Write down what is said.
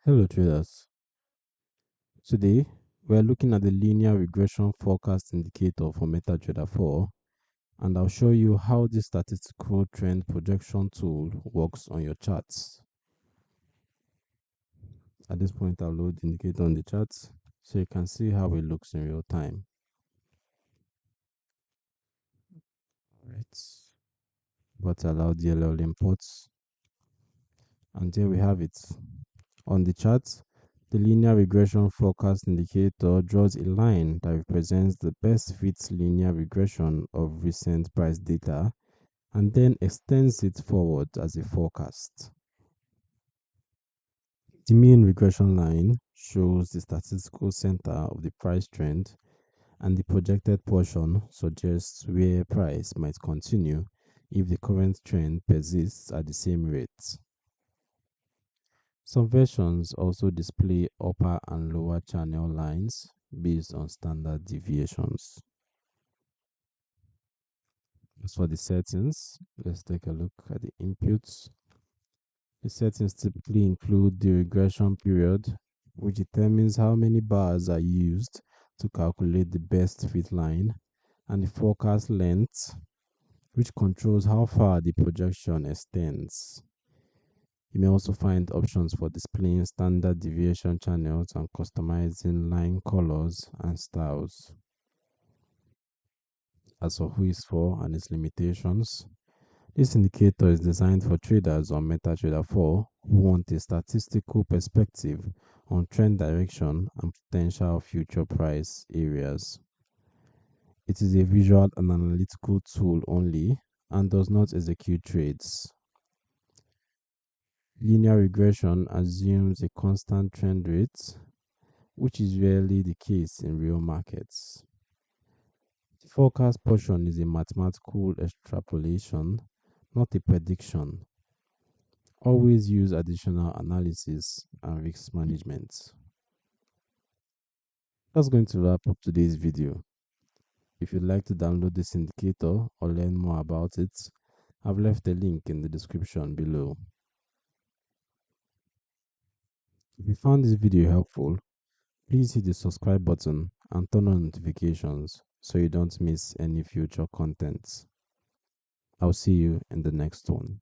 Hello traders. Today we are looking at the Linear Regression Forecast Indicator for MetaTrader 4, and I'll show you how this statistical trend projection tool works on your charts. At this point, I'll load the indicator on the charts so you can see how it looks in real time. Alright, but allow DLL imports, and there we have it. On the chart, the linear regression forecast indicator draws a line that represents the best fit linear regression of recent price data and then extends it forward as a forecast. The mean regression line shows the statistical center of the price trend, and the projected portion suggests where price might continue if the current trend persists at the same rate. Some versions also display upper and lower channel lines based on standard deviations. As for the settings, let's take a look at the inputs. The settings typically include the regression period, which determines how many bars are used to calculate the best fit line, and the forecast length, which controls how far the projection extends. You may also find options for displaying standard deviation channels and customizing line colors and styles. As for who is for and its limitations, this indicator is designed for traders on MetaTrader 4 who want a statistical perspective on trend direction and potential future price areas. It is a visual and analytical tool only and does not execute trades. Linear regression assumes a constant trend rate, which is rarely the case in real markets. The forecast portion is a mathematical extrapolation, not a prediction. Always use additional analysis and risk management. That's going to wrap up today's video. If you'd like to download this indicator or learn more about it, I've left a link in the description below. If you found this video helpful, please hit the subscribe button and turn on notifications so you don't miss any future content. I'll see you in the next one.